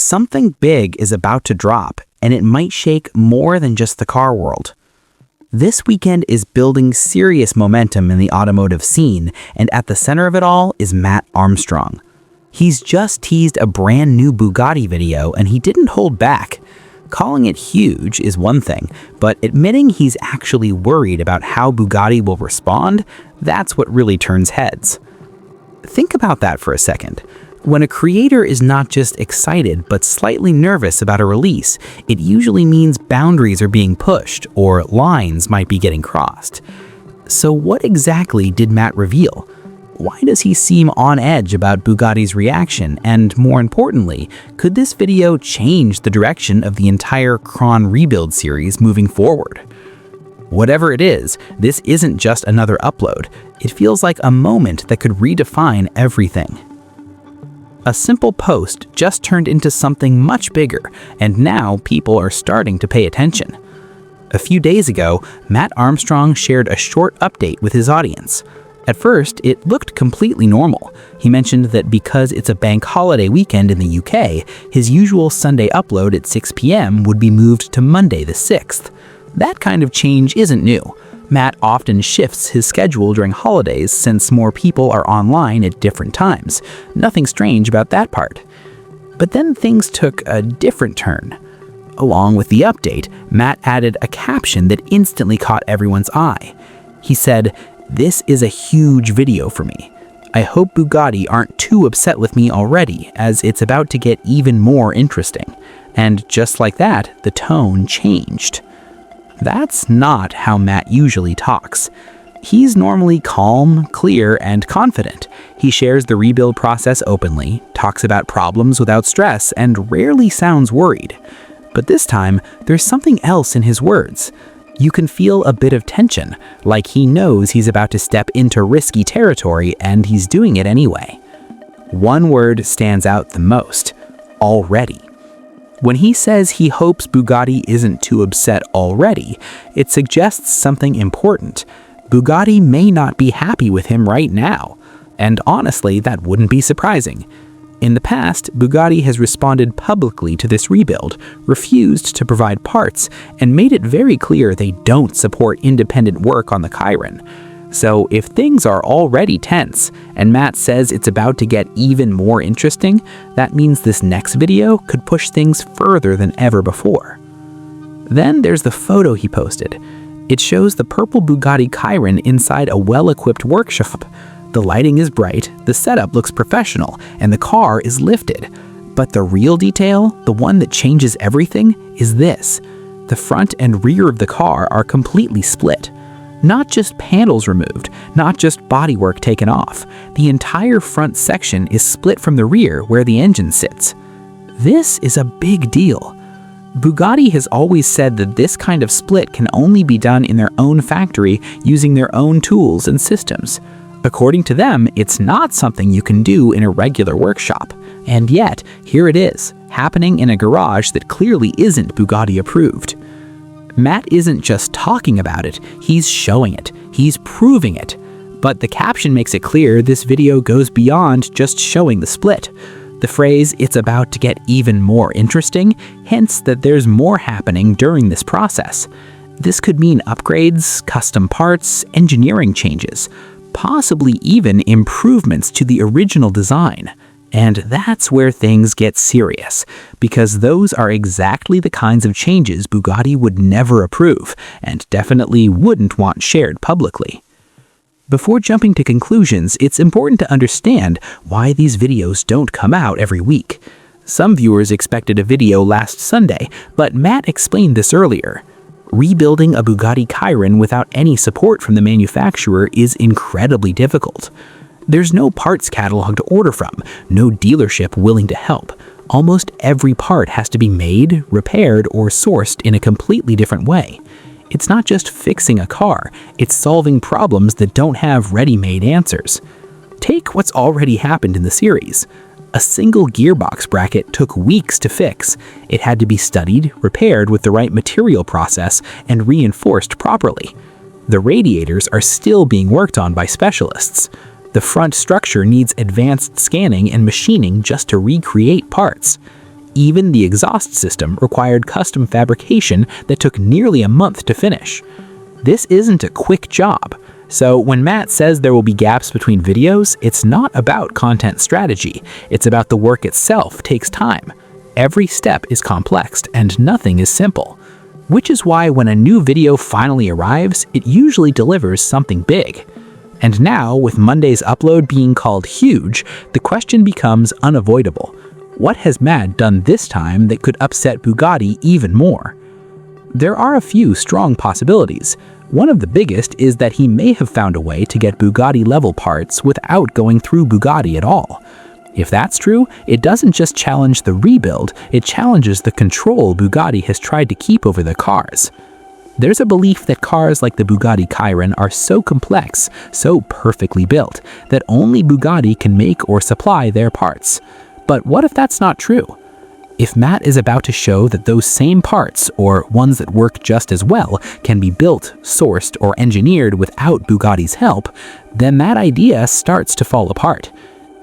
Something big is about to drop, and it might shake more than just the car world. This weekend is building serious momentum in the automotive scene, and at the center of it all is Matt Armstrong. He's just teased a brand new Bugatti video, and he didn't hold back. Calling it huge is one thing, but admitting he's actually worried about how Bugatti will respond, that's what really turns heads. Think about that for a second. When a creator is not just excited but slightly nervous about a release, it usually means boundaries are being pushed or lines might be getting crossed. So what exactly did Matt reveal? Why does he seem on edge about Bugatti's reaction? And more importantly, could this video change the direction of the entire Kron rebuild series moving forward? Whatever it is, this isn't just another upload. It feels like a moment that could redefine everything. A simple post just turned into something much bigger, and now people are starting to pay attention. A few days ago, Matt Armstrong shared a short update with his audience. At first, it looked completely normal. He mentioned that because it's a bank holiday weekend in the UK, his usual Sunday upload at 6 p.m. would be moved to Monday the 6th. That kind of change isn't new. Matt often shifts his schedule during holidays since more people are online at different times. Nothing strange about that part. But then things took a different turn. Along with the update, Matt added a caption that instantly caught everyone's eye. He said, "This is a huge video for me. I hope Bugatti aren't too upset with me already, as it's about to get even more interesting." And just like that, the tone changed. That's not how Matt usually talks. He's normally calm, clear, and confident. He shares the rebuild process openly, talks about problems without stress, and rarely sounds worried. But this time, there's something else in his words. You can feel a bit of tension, like he knows he's about to step into risky territory and he's doing it anyway. One word stands out the most: already. When he says he hopes Bugatti isn't too upset already, it suggests something important. Bugatti may not be happy with him right now, and honestly, that wouldn't be surprising. In the past, Bugatti has responded publicly to this rebuild, refused to provide parts, and made it very clear they don't support independent work on the Chiron. So if things are already tense, and Matt says it's about to get even more interesting, that means this next video could push things further than ever before. Then there's the photo he posted. It shows the purple Bugatti Chiron inside a well-equipped workshop. The lighting is bright, the setup looks professional, and the car is lifted. But the real detail, the one that changes everything, is this. The front and rear of the car are completely split. Not just panels removed, not just bodywork taken off. The entire front section is split from the rear where the engine sits. This is a big deal. Bugatti has always said that this kind of split can only be done in their own factory using their own tools and systems. According to them, it's not something you can do in a regular workshop. And yet, here it is, happening in a garage that clearly isn't Bugatti approved. Matt isn't just talking about it, he's showing it, he's proving it. But the caption makes it clear this video goes beyond just showing the split. The phrase, "it's about to get even more interesting," hints that there's more happening during this process. This could mean upgrades, custom parts, engineering changes, possibly even improvements to the original design. And that's where things get serious, because those are exactly the kinds of changes Bugatti would never approve, and definitely wouldn't want shared publicly. Before jumping to conclusions, it's important to understand why these videos don't come out every week. Some viewers expected a video last Sunday, but Matt explained this earlier. Rebuilding a Bugatti Chiron without any support from the manufacturer is incredibly difficult. There's no parts catalog to order from, no dealership willing to help. Almost every part has to be made, repaired, or sourced in a completely different way. It's not just fixing a car, it's solving problems that don't have ready-made answers. Take what's already happened in the series. A single gearbox bracket took weeks to fix. It had to be studied, repaired with the right material process, and reinforced properly. The radiators are still being worked on by specialists. The front structure needs advanced scanning and machining just to recreate parts. Even the exhaust system required custom fabrication that took nearly a month to finish. This isn't a quick job. So when Matt says there will be gaps between videos, it's not about content strategy. It's about the work itself takes time. Every step is complex and nothing is simple. Which is why when a new video finally arrives, it usually delivers something big. And now, with Monday's upload being called huge, the question becomes unavoidable. What has Matt done this time that could upset Bugatti even more? There are a few strong possibilities. One of the biggest is that he may have found a way to get Bugatti-level parts without going through Bugatti at all. If that's true, it doesn't just challenge the rebuild, it challenges the control Bugatti has tried to keep over the cars. There's a belief that cars like the Bugatti Chiron are so complex, so perfectly built, that only Bugatti can make or supply their parts. But what if that's not true? If Matt is about to show that those same parts, or ones that work just as well, can be built, sourced, or engineered without Bugatti's help, then that idea starts to fall apart.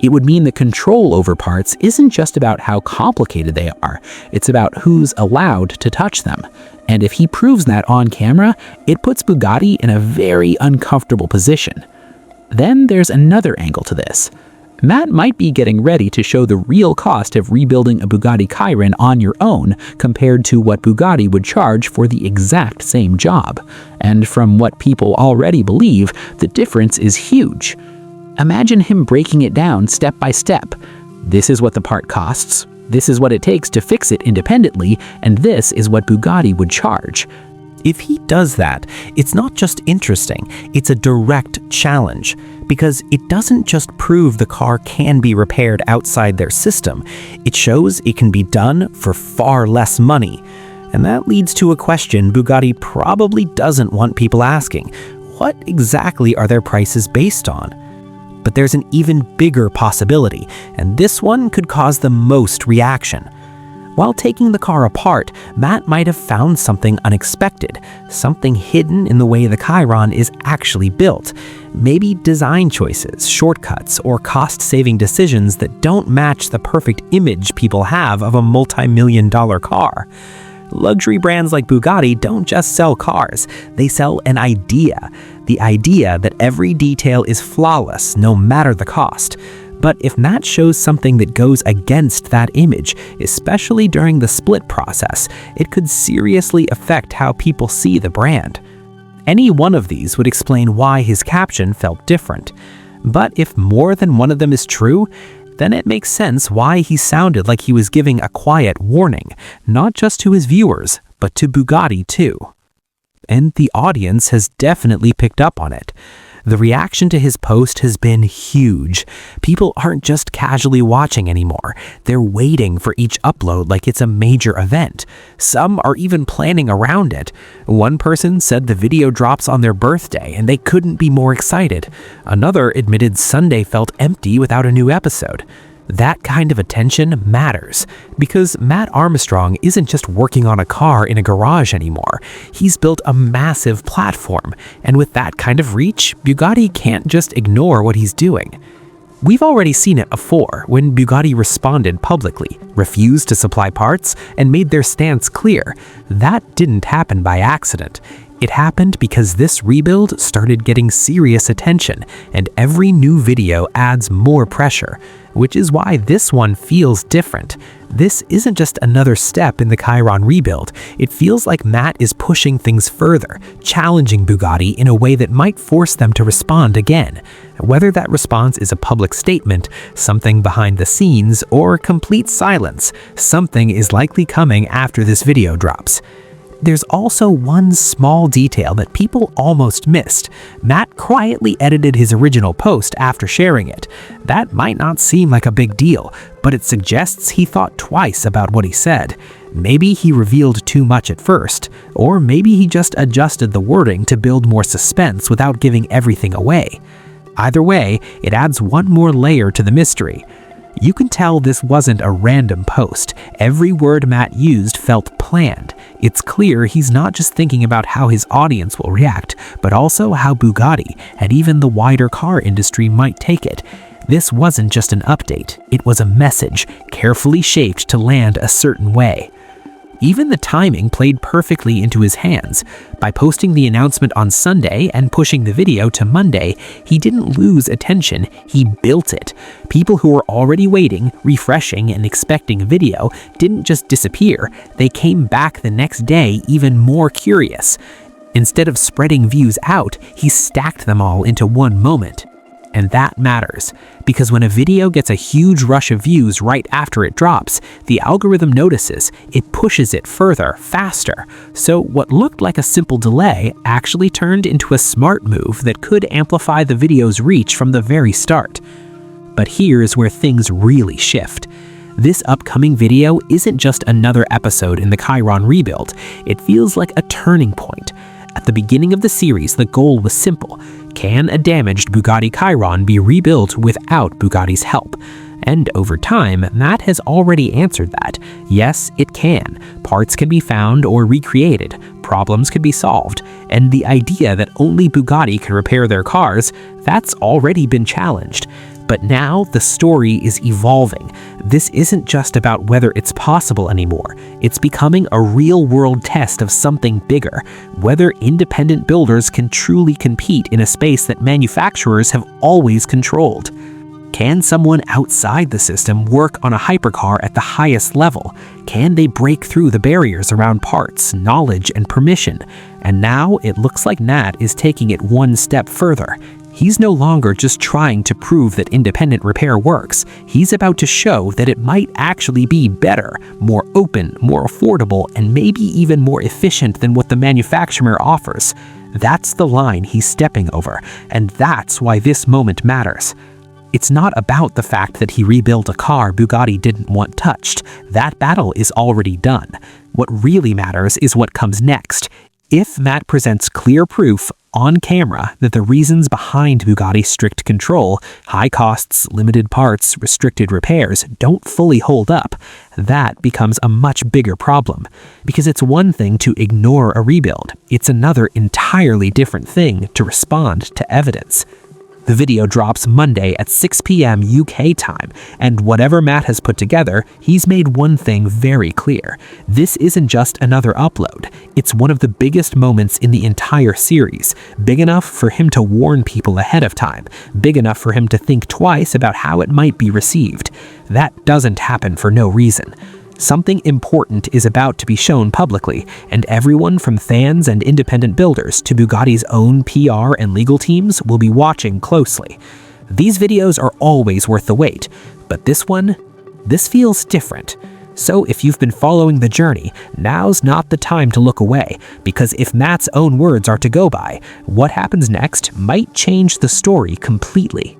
It would mean the control over parts isn't just about how complicated they are, it's about who's allowed to touch them. And if he proves that on camera, it puts Bugatti in a very uncomfortable position. Then there's another angle to this. Matt might be getting ready to show the real cost of rebuilding a Bugatti Chiron on your own compared to what Bugatti would charge for the exact same job. And from what people already believe, the difference is huge. Imagine him breaking it down step by step. This is what the part costs, this is what it takes to fix it independently, and this is what Bugatti would charge. If he does that, it's not just interesting, it's a direct challenge, because it doesn't just prove the car can be repaired outside their system, it shows it can be done for far less money. And that leads to a question Bugatti probably doesn't want people asking. What exactly are their prices based on? But there's an even bigger possibility, and this one could cause the most reaction. While taking the car apart, Matt might have found something unexpected, something hidden in the way the Chiron is actually built. Maybe design choices, shortcuts, or cost-saving decisions that don't match the perfect image people have of a multi-million-dollar car. Luxury brands like Bugatti don't just sell cars, they sell an idea. The idea that every detail is flawless, no matter the cost. But if Matt shows something that goes against that image, especially during the split process, it could seriously affect how people see the brand. Any one of these would explain why his caption felt different. But if more than one of them is true, then it makes sense why he sounded like he was giving a quiet warning, not just to his viewers, but to Bugatti too. And the audience has definitely picked up on it. The reaction to his post has been huge. People aren't just casually watching anymore. They're waiting for each upload like it's a major event. Some are even planning around it. One person said the video drops on their birthday and they couldn't be more excited. Another admitted Sunday felt empty without a new episode. That kind of attention matters, because Matt Armstrong isn't just working on a car in a garage anymore. He's built a massive platform, and with that kind of reach, Bugatti can't just ignore what he's doing. We've already seen it before, when Bugatti responded publicly, refused to supply parts, and made their stance clear. That didn't happen by accident. It happened because this rebuild started getting serious attention, and every new video adds more pressure, which is why this one feels different. This isn't just another step in the Chiron rebuild. It feels like Matt is pushing things further, challenging Bugatti in a way that might force them to respond again. Whether that response is a public statement, something behind the scenes, or complete silence, something is likely coming after this video drops. There's also one small detail that people almost missed. Matt quietly edited his original post after sharing it. That might not seem like a big deal, but it suggests he thought twice about what he said. Maybe he revealed too much at first, or maybe he just adjusted the wording to build more suspense without giving everything away. Either way, it adds one more layer to the mystery. You can tell this wasn't a random post. Every word Matt used felt planned. It's clear he's not just thinking about how his audience will react, but also how Bugatti and even the wider car industry might take it. This wasn't just an update, it was a message, carefully shaped to land a certain way. Even the timing played perfectly into his hands. By posting the announcement on Sunday and pushing the video to Monday, he didn't lose attention, he built it. People who were already waiting, refreshing, and expecting a video didn't just disappear, they came back the next day even more curious. Instead of spreading views out, he stacked them all into one moment. And that matters, because when a video gets a huge rush of views right after it drops, the algorithm notices, it pushes it further, faster. So what looked like a simple delay actually turned into a smart move that could amplify the video's reach from the very start. But here's where things really shift. This upcoming video isn't just another episode in the Chiron rebuild, it feels like a turning point. At the beginning of the series, the goal was simple. Can a damaged Bugatti Chiron be rebuilt without Bugatti's help? And over time, Matt has already answered that. Yes, it can. Parts can be found or recreated, problems can be solved, and the idea that only Bugatti can repair their cars, that's already been challenged. But now the story is evolving. This isn't just about whether it's possible anymore. It's becoming a real-world test of something bigger, whether independent builders can truly compete in a space that manufacturers have always controlled. Can someone outside the system work on a hypercar at the highest level? Can they break through the barriers around parts, knowledge, and permission? And now it looks like Nat is taking it one step further. He's no longer just trying to prove that independent repair works. He's about to show that it might actually be better, more open, more affordable, and maybe even more efficient than what the manufacturer offers. That's the line he's stepping over, and that's why this moment matters. It's not about the fact that he rebuilt a car Bugatti didn't want touched. That battle is already done. What really matters is what comes next. If Matt presents clear proof on camera that the reasons behind Bugatti's strict control, high costs, limited parts, restricted repairs, don't fully hold up, that becomes a much bigger problem. Because it's one thing to ignore a rebuild, it's another entirely different thing to respond to evidence. The video drops Monday at 6 p.m. UK time, and whatever Matt has put together, he's made one thing very clear. This isn't just another upload. It's one of the biggest moments in the entire series, big enough for him to warn people ahead of time, big enough for him to think twice about how it might be received. That doesn't happen for no reason. Something important is about to be shown publicly, and everyone from fans and independent builders to Bugatti's own PR and legal teams will be watching closely. These videos are always worth the wait, but this feels different. So if you've been following the journey, now's not the time to look away, because if Matt's own words are to go by, what happens next might change the story completely.